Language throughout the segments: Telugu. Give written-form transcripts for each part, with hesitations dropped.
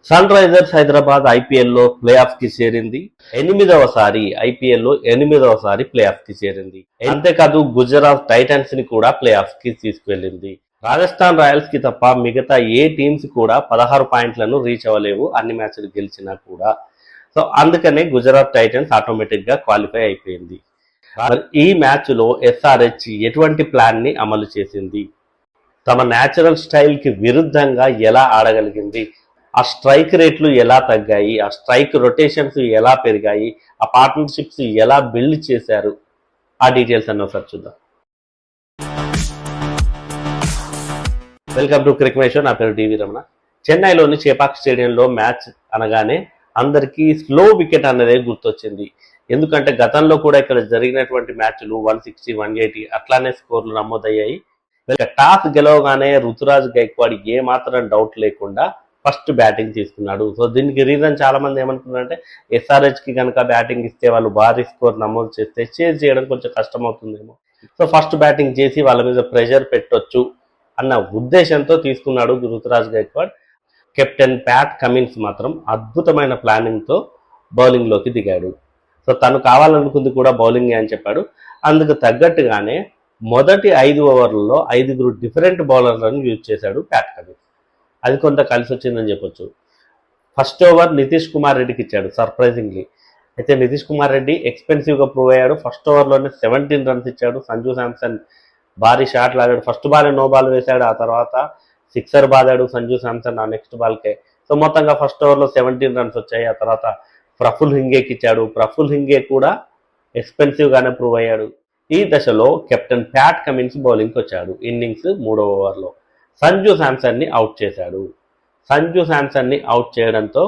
సన్ రైజర్స్ హైదరాబాద్ ఐపీఎల్లో ప్లే ఆఫ్ కి చేరింది. ఎనిమిదవసారి ఐపీఎల్లో ఎనిమిదవసారి ప్లే ఆఫ్ కి చేరింది. అంతేకాదు గుజరాత్ టైటన్స్ ని కూడా ప్లే ఆఫ్ కి తీసుకువెళ్ళింది. రాజస్థాన్ రాయల్స్ కి తప్ప మిగతా ఏ టీమ్స్ కూడా 16 పాయింట్లను రీచ్ అవ్వలేవు అన్ని మ్యాచ్లు గెలిచినా కూడా. సో అందుకనే గుజరాత్ టైటన్స్ ఆటోమేటిక్ గా క్వాలిఫై అయిపోయింది. మరి ఈ మ్యాచ్ లో ఎస్ఆర్హెచ్ ఎటువంటి ప్లాన్ ని అమలు చేసింది, తమ న్యాచురల్ స్టైల్ కి విరుద్ధంగా ఎలా ఆడగలిగింది, ఆ స్ట్రైక్ రేట్లు ఎలా తగ్గాయి, ఆ స్ట్రైక్ రొటేషన్స్ ఎలా పెరిగాయి, ఆ పార్ట్నర్షిప్స్ ఎలా బిల్డ్ చేశారు, ఆ డీటెయిల్స్ అన్న ఒకసారి చూద్దాం. Welcome to cricket show. నా పేరు డివి రమణ. చెన్నైలోని చేపాక్ స్టేడియంలో మ్యాచ్ అనగానే అందరికీ స్లో వికెట్ అన్నదే గుర్తొచ్చింది. ఎందుకంటే గతంలో కూడా ఇక్కడ జరిగినటువంటి మ్యాచ్లు 160, 180 అట్లానే స్కోర్లు నమోదయ్యాయి. టాస్ గెలవగానే రుతురాజ్ గైక్వాడ్ ఏ మాత్రం డౌట్ లేకుండా ఫస్ట్ బ్యాటింగ్ తీసుకున్నాడు. సో దీనికి రీజన్ చాలా మంది ఏమనుకున్నారంటే ఎస్ఆర్హెచ్ కి కనుక బ్యాటింగ్ ఇస్తే వాళ్ళు భారీ స్కోర్ నమోదు చేస్తే చేజ్ చేయడం కొంచెం కష్టం అవుతుందేమో, సో ఫస్ట్ బ్యాటింగ్ చేసి వాళ్ళ మీద ప్రెషర్ పెట్టొచ్చు అన్న ఉద్దేశంతో తీసుకున్నాడు Ruturaj Gaikwad. Captain Pat Cummins మాత్రం అద్భుతమైన ప్లానింగ్తో బౌలింగ్లోకి దిగాడు. సో తను కావాలనుకుంది కూడా బౌలింగ్ అని చెప్పాడు. అందుకు తగ్గట్టుగానే మొదటి 5 ఓవర్లలో 5 డిఫరెంట్ బౌలర్లను యూజ్ చేశాడు ప్యాట్ కమిన్స్. అది కొంత కలిసి వచ్చిందని చెప్పొచ్చు. ఫస్ట్ ఓవర్ నితీష్ కుమార్ రెడ్డికి ఇచ్చాడు సర్ప్రైజింగ్లీ. అయితే నితీష్ కుమార్ రెడ్డి ఎక్స్పెన్సివ్గా ప్రూవ్ అయ్యాడు. ఫస్ట్ ఓవర్లోనే 17 రన్స్ ఇచ్చాడు. సంజు శాంసన్ భారీ షాట్ లాగాడు. ఫస్ట్ బాల్ నో బాల్ వేశాడు, ఆ తర్వాత సిక్సర్ బాదాడు సంజు శాంసన్ ఆ నెక్స్ట్ బాల్కే. సో మొత్తంగా ఫస్ట్ ఓవర్లో 17 రన్స్ వచ్చాయి. ఆ తర్వాత ప్రఫుల్ హింగేకి ఇచ్చాడు. ప్రఫుల్ హింగే కూడా ఎక్స్పెన్సివ్గానే ప్రూవ్ అయ్యాడు. ఈ దశలో కెప్టెన్ ప్యాట్ కమిన్స్ బౌలింగ్కి వచ్చాడు. ఇన్నింగ్స్ 3వ ఓవర్లో సంజు శాంసన్ని అవుట్ చేశాడు. సంజు శాంసన్ని అవుట్ చేయడంతో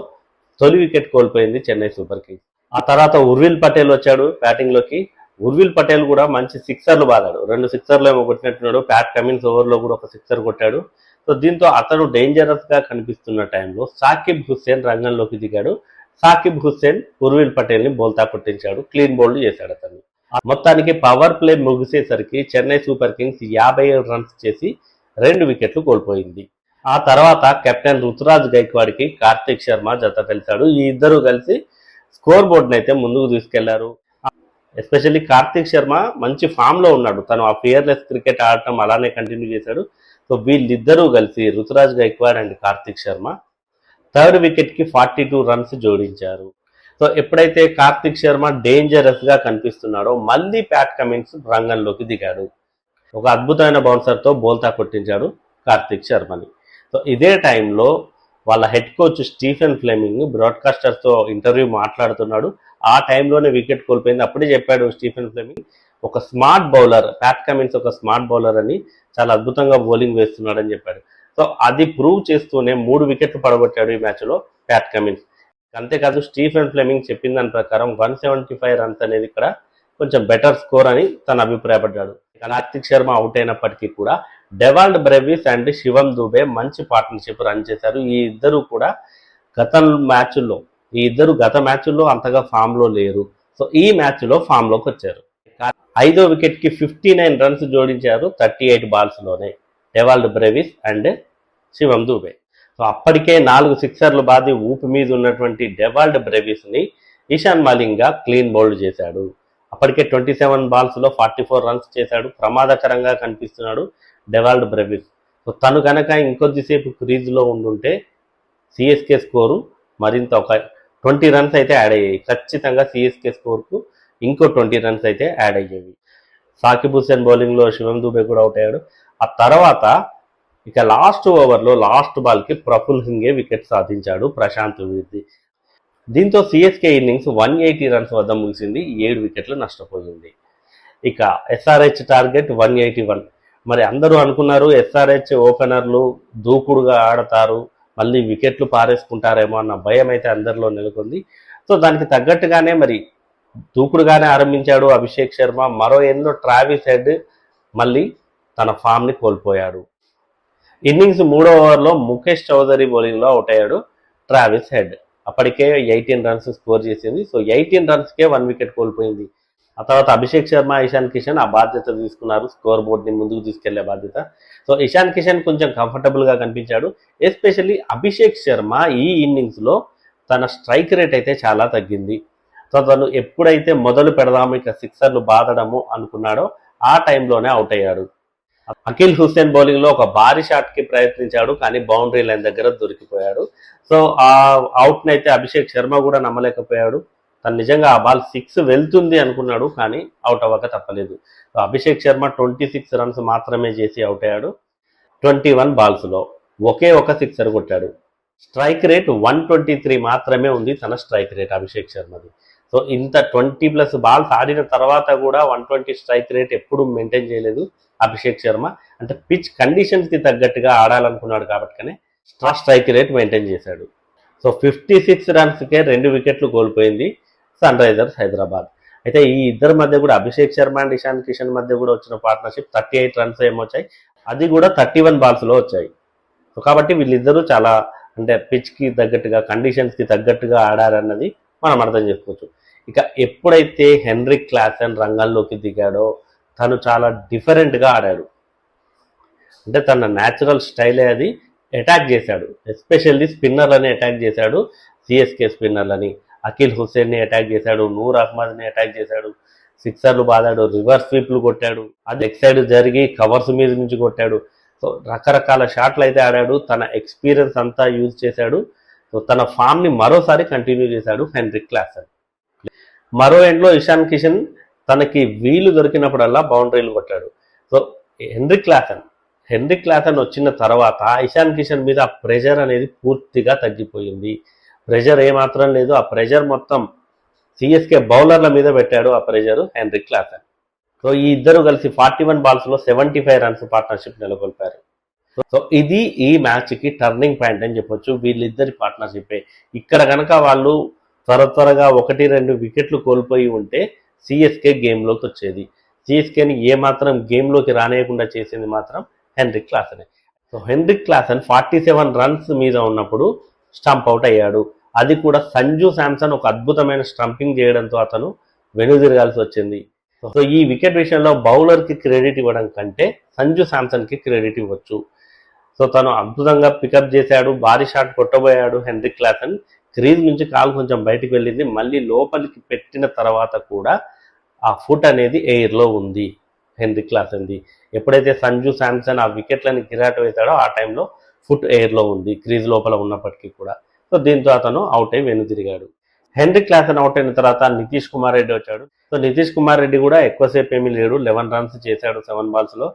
తొలి వికెట్ కోల్పోయింది చెన్నై సూపర్ కింగ్స్. ఆ తర్వాత ఉర్విల్ పటేల్ వచ్చాడు బ్యాటింగ్లోకి. ఉర్విల్ పటేల్ కూడా మంచి సిక్సర్లు బాదాడు. 2 సిక్సర్లు ఏమో కొట్టినట్టున్నాడు. ప్యాట్ కమిన్స్ ఓవర్లో కూడా ఒక సిక్సర్ కొట్టాడు. సో దీంతో అతను డేంజరస్గా కనిపిస్తున్న టైంలో సాకిబ్ హుస్సేన్ రంగంలోకి దిగాడు. సాకిబ్ హుస్సేన్ ఉర్విల్ పటేల్ని బోల్తా కొట్టించాడు. క్లీన్ బౌల్డ్ చేశాడు అతన్ని. మొత్తానికి పవర్ ప్లే ముగిసేసరికి చెన్నై సూపర్ కింగ్స్ 57 రన్స్ చేసి 2 వికెట్లు కోల్పోయింది. ఆ తర్వాత కెప్టెన్ రుతురాజ్ గైక్వాడ్కి కార్తిక్ శర్మ జత కలిశాడు. ఈ ఇద్దరు కలిసి స్కోర్ బోర్డును అయితే ముందుకు తీసుకెళ్లారు. ఎస్పెషల్లీ కార్తిక్ శర్మ మంచి ఫామ్లో ఉన్నాడు. తను ఆ ఫియర్లెస్ క్రికెట్ ఆడటం అలానే కంటిన్యూ చేశాడు. సో వీళ్ళిద్దరూ కలిసి రుతురాజ్ గైక్వాడ్ అండ్ కార్తిక్ శర్మ థర్డ్ వికెట్కి 42 రన్స్ జోడించారు. సో ఎప్పుడైతే కార్తిక్ శర్మ డేంజరస్గా కనిపిస్తున్నాడో మళ్ళీ ప్యాట్ కమిన్స్ రంగంలోకి దిగాడు. ఒక అద్భుతమైన బౌన్సర్తో బోల్తా కొట్టించాడు కార్తిక్ శర్మని. సో ఇదే టైంలో వాళ్ళ హెడ్ కోచ్ స్టీఫెన్ ఫ్లెమింగ్ బ్రాడ్కాస్టర్స్తో ఇంటర్వ్యూ మాట్లాడుతున్నాడు. ఆ టైంలోనే వికెట్ కోల్పోయింది. అప్పుడే చెప్పాడు స్టీఫెన్ ఫ్లెమింగ్, ఒక స్మార్ట్ బౌలర్ ప్యాట్ కమిన్స్, ఒక స్మార్ట్ బౌలర్ అని, చాలా అద్భుతంగా బౌలింగ్ వేస్తున్నాడు అని చెప్పాడు. సో అది ప్రూవ్ చేస్తూనే 3 వికెట్లు పడగొట్టాడు ఈ మ్యాచ్లో ప్యాట్ కమిన్స్. అంతేకాదు స్టీఫెన్ ఫ్లెమింగ్ చెప్పిన దాని ప్రకారం 175 రన్స్ అనేది ఇక్కడ కొంచెం బెటర్ స్కోర్ అని తను అభిప్రాయపడ్డాడు. కార్తిక్ శర్మ అవుట్ అయినప్పటికీ కూడా Dewald Brevis and Shivam Dubey మంచి పార్ట్నర్షిప్ రన్ చేశారు. ఈ ఇద్దరు కూడా గత మ్యాచ్ల్లో అంతగా ఫామ్లో లేరు. సో ఈ మ్యాచ్లో ఫామ్లోకి వచ్చారు. 5వ వికెట్కి 59 రన్స్ జోడించారు 38 బాల్స్లోనే Dewald Brevis and Shivam Dube. So అప్పటికే 4 సిక్సర్లు బాది ఊపి మీద ఉన్నటువంటి డెవాల్డ్ బ్రెవిస్ని ఇషాన్ మలింగా క్లీన్ బౌల్డ్ చేశాడు. అప్పటికే 27 బాల్స్లో 44 రన్స్ చేశాడు. ప్రమాదకరంగా కనిపిస్తున్నాడు డెవాల్డ్ బ్రెవిస్. సో తను కనుక ఇంకొద్దిసేపు క్రీజ్లో ఉండుంటే సిఎస్కే స్కోరు మరింత ఒక 20 రన్స్ అయితే యాడ్ అయ్యాయి. ఖచ్చితంగా సిఎస్కే స్కోర్కు ఇంకో 20 రన్స్ అయితే యాడ్ అయ్యేవి. సాకిబ్ హుస్సేన్ బౌలింగ్లో శివం దూబే కూడా అవుట్ అయ్యాడు. ఆ తర్వాత ఇక లాస్ట్ ఓవర్లో లాస్ట్ బాల్కి ప్రఫుల్ హింగే వికెట్ సాధించాడు ప్రశాంత్ వీర్ది. దీంతో సిఎస్కే ఇన్నింగ్స్ 180 రన్స్ వద్ద ముగిసింది. 7 వికెట్లు నష్టపోయింది. ఇక ఎస్ఆర్హెచ్ టార్గెట్ 181. మరి అందరూ అనుకున్నారు ఎస్ఆర్హెచ్ ఓపెనర్లు దూకుడుగా ఆడతారు, మళ్ళీ వికెట్లు పారేసుకుంటారేమో అన్న భయం అయితే అందరిలో నెలకొంది. సో దానికి తగ్గట్టుగానే మరి దూకుడుగానే ఆరంభించాడు అభిషేక్ శర్మ. మరో ఎన్నో ట్రావిస్ హెడ్ మళ్ళీ తన ఫామ్ని కోల్పోయాడు. ఇన్నింగ్స్ 3వ ఓవర్లో ముఖేష్ చౌదరి బౌలింగ్లో అవుట్ అయ్యాడు ట్రావిస్ హెడ్. అప్పటికే 18 రన్స్ స్కోర్ చేసింది. సో 18 రన్స్కే 1 వికెట్ కోల్పోయింది. ఆ తర్వాత అభిషేక్ శర్మ, ఇషాన్ కిషన్ ఆ బాధ్యత తీసుకున్నారు, స్కోర్ బోర్డ్ని ముందుకు తీసుకెళ్లే బాధ్యత. సో ఇషాన్ కిషన్ కొంచెం కంఫర్టబుల్గా కనిపించాడు. ఎస్పెషల్లీ అభిషేక్ శర్మ ఈ ఇన్నింగ్స్లో తన స్ట్రైక్ రేట్ అయితే చాలా తగ్గింది. సో తను ఎప్పుడైతే మొదలు పెడదాము ఇక సిక్సర్లు బాదడము అనుకున్నాడో ఆ టైంలోనే అవుట్ అయ్యాడు. అఖిల్ హుస్సేన్ బౌలింగ్లో ఒక భారీ షాట్కి ప్రయత్నించాడు, కానీ బౌండరీ లైన్ దగ్గర దొరికిపోయాడు. సో ఆ అవుట్ని అయితే అభిషేక్ శర్మ కూడా నమ్మలేకపోయాడు. తను నిజంగా ఆ బాల్ 6 వెళ్తుంది అనుకున్నాడు, కానీ అవుట్ అవ్వక తప్పలేదు. సో అభిషేక్ శర్మ 26 రన్స్ మాత్రమే చేసి అవుట్ అయ్యాడు. 21 బాల్స్లో ఒకే ఒక సిక్సర్ కొట్టాడు. స్ట్రైక్ రేట్ 123 మాత్రమే ఉంది తన స్ట్రైక్ రేట్ అభిషేక్ శర్మది. సో ఇంత 20+ బాల్స్ ఆడిన తర్వాత కూడా 120 స్ట్రైక్ రేట్ ఎప్పుడు మెయింటైన్ చేయలేదు అభిషేక్ శర్మ. అంటే పిచ్ కండిషన్స్కి తగ్గట్టుగా ఆడాలనుకున్నాడు కాబట్టి స్ట్రైక్ రేట్ మెయింటైన్ చేశాడు. సో 56 రన్స్కే 2 వికెట్లు కోల్పోయింది సన్ రైజర్స్ హైదరాబాద్. అయితే ఈ ఇద్దరి మధ్య కూడా అభిషేక్ శర్మ అండ్ ఇషాన్ కిషన్ మధ్య కూడా వచ్చిన పార్ట్నర్షిప్ 38 రన్స్ ఏమొచ్చాయి, అది కూడా 31 బాల్స్లో వచ్చాయి. సో కాబట్టి వీళ్ళిద్దరూ చాలా అంటే పిచ్కి తగ్గట్టుగా కండిషన్స్కి తగ్గట్టుగా ఆడారన్నది మనం అర్థం చేసుకోవచ్చు. ఇక ఎప్పుడైతే హెన్రిక్ క్లాసెన్ రంగంలోకి దిగాడో తను చాలా డిఫరెంట్గా ఆడాడు. అంటే తన న్యాచురల్ స్టైలే అది. అటాక్ చేశాడు, ఎస్పెషల్లీ స్పిన్నర్లని అటాక్ చేశాడు, సిఎస్కే స్పిన్నర్లని. అఖిల్ హుస్సేన్ని అటాక్ చేశాడు, నూర్ అహ్మద్ని అటాక్ చేశాడు, సిక్సర్లు బాదాడు, రివర్స్ స్వీప్లు కొట్టాడు, అది ఎక్ సైడ్ జరిగి కవర్స్ మీద నుంచి కొట్టాడు. సో రకరకాల షాట్లు అయితే ఆడాడు, తన ఎక్స్పీరియన్స్ అంతా యూజ్ చేశాడు. సో తన ఫామ్ని మరోసారి కంటిన్యూ చేశాడు హెన్రిక్ క్లాసెన్. మరో ఎండ్లో ఇషాన్ కిషన్ తనకి వీలు దొరికినప్పుడల్లా బౌండరీలు కొట్టాడు. సో హెన్రిక్ క్లాసెన్ వచ్చిన తర్వాత ఇషాన్ కిషన్ మీద ఆ ప్రెషర్ అనేది పూర్తిగా తగ్గిపోయింది. ప్రెషర్ ఏమాత్రం లేదు, ఆ ప్రెషర్ మొత్తం సిఎస్కే బౌలర్ల మీద పెట్టాడు ఆ ప్రెషర్ హెన్రిక్ క్లాసెన్. సో ఈ ఇద్దరు కలిసి 41 బాల్స్లో 75 రన్స్ పార్ట్నర్షిప్ నెలకొల్పారు. సో ఇది ఈ మ్యాచ్కి టర్నింగ్ పాయింట్ అని చెప్పొచ్చు. వీళ్ళిద్దరి పార్ట్నర్షిప్పే. ఇక్కడ కనుక వాళ్ళు త్వరగా 1-2 వికెట్లు కోల్పోయి ఉంటే సిఎస్కే గేమ్లోకి వచ్చేది. సిఎస్కేని ఏమాత్రం గేమ్లోకి రానేయకుండా చేసింది మాత్రం హెన్రిక్ క్లాసెనే. సో హెన్రిక్ క్లాసెన్ 47 రన్స్ మీద ఉన్నప్పుడు స్టంప్ అవుట్ అయ్యాడు. అది కూడా సంజు శాంసన్ ఒక అద్భుతమైన స్టంపింగ్ చేయడంతో అతను వెనుదిరగాల్సి వచ్చింది. సో ఈ వికెట్ విషయంలో బౌలర్కి క్రెడిట్ ఇవ్వడం కంటే సంజు శాంసన్కి క్రెడిట్ ఇవ్వచ్చు. సో తను అద్భుతంగా పికప్ చేశాడు, భారీ షాట్ కొట్టబోయాడు హెన్రిక్ క్లాసెన్. క్రీజ్ నుంచి కాలు కొంచెం బయటికి వెళ్ళింది, మళ్ళీ లోపలికి పెట్టిన తర్వాత కూడా ఆ ఫుట్ అనేది ఎయిర్లో ఉంది హెన్రిక్ క్లాసెన్ది. ఎప్పుడైతే సంజు శాంసన్ ఆ వికెట్లని గిరాట్ వేశాడో ఆ టైంలో ఫుట్ ఎయిర్లో ఉంది క్రీజ్ లోపల ఉన్నప్పటికీ కూడా. సో దీంతో అతను అవుట్ అయి వెనుదిరిగాడు. హెన్రిక్ క్లాసెన్ అవుట్ అయిన తర్వాత నితీష్ కుమార్ రెడ్డి వచ్చాడు. సో నితీష్ కుమార్ రెడ్డి కూడా ఎక్కువసేపు ఏమీ లేడు, 11 రన్స్ చేశాడు 7 బాల్స్లో.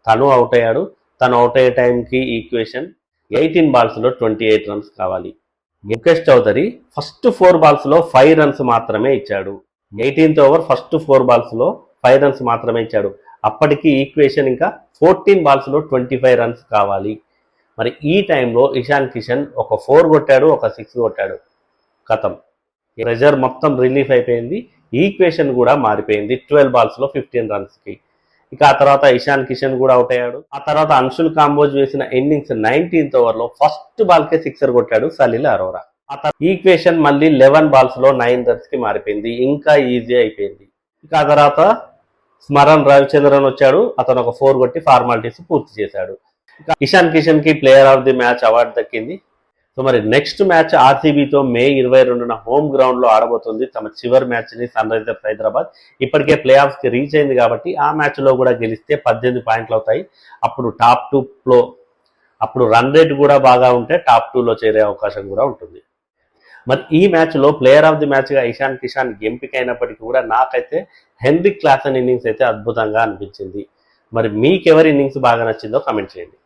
తను అవుట్ అయ్యాడు. తను అవుట్ అయ్యే టైంకి ఈక్వేషన్ 18 బాల్స్లో 28 రన్స్ కావాలి. ముఖేష్ చౌదరి ఫస్ట్ 4 బాల్స్లో 5 రన్స్ మాత్రమే ఇచ్చాడు. 18th ఓవర్ ఫస్ట్ 4 బాల్స్లో 5 రన్స్ మాత్రమే ఇచ్చాడు. అప్పటికి ఈక్వేషన్ ఇంకా 14 బాల్స్లో 25 రన్స్ కావాలి. మరి ఈ టైంలో ఇషాన్ కిషన్ ఒక 4 కొట్టాడు, ఒక 6 కొట్టాడు. కథం, ప్రెజర్ మొత్తం రిలీఫ్ అయిపోయింది. ఈక్వేషన్ కూడా మారిపోయింది 12 బాల్స్లో 15 రన్స్కి. ఇక ఆ తర్వాత ఇషాన్ కిషన్ కూడా అవుట్ అయ్యాడు. ఆ తర్వాత అన్షుల్ కాంబోజ్ వేసిన ఇన్నింగ్స్ 19th ఓవర్లో ఫస్ట్ బాల్కే సిక్సర్ కొట్టాడు సలీల్ అరోరా. ఆ తర్వాత ఈక్వేషన్ మళ్ళీ 11 బాల్స్లో 9 రన్స్కి మారిపోయింది, ఇంకా ఈజీ అయిపోయింది. ఇక ఆ తర్వాత స్మరణ్ రవిచంద్రన్ వచ్చాడు, అతను ఒక 4 కొట్టి ఫార్మాలిటీస్ పూర్తి చేశాడు. ఇక ఇషాన్ కిషన్కి player of the match award దక్కింది. సో మరి నెక్స్ట్ మ్యాచ్ ఆర్సీబీతో మే 22న హోమ్ గ్రౌండ్లో ఆడబోతుంది తమ చివరి మ్యాచ్ని సన్ రైజర్స్ హైదరాబాద్. ఇప్పటికే ప్లే ఆఫ్స్కి రీచ్ అయింది కాబట్టి ఆ మ్యాచ్లో కూడా గెలిస్తే 18 పాయింట్లు అవుతాయి. అప్పుడు టాప్ 2లో అప్పుడు రన్ రేట్ కూడా బాగా ఉంటే టాప్ 2లో చేరే అవకాశం కూడా ఉంటుంది. మరి ఈ మ్యాచ్లో ప్లేయర్ ఆఫ్ ది మ్యాచ్గా ఇషాన్ కిషన్ ఎంపిక అయినప్పటికీ కూడా నాకైతే హెన్రిక్ క్లాసెన్ ఇన్నింగ్స్ అయితే అద్భుతంగా అనిపించింది. మరి మీకెవరి ఇన్నింగ్స్ బాగా నచ్చిందో కామెంట్ చేయండి.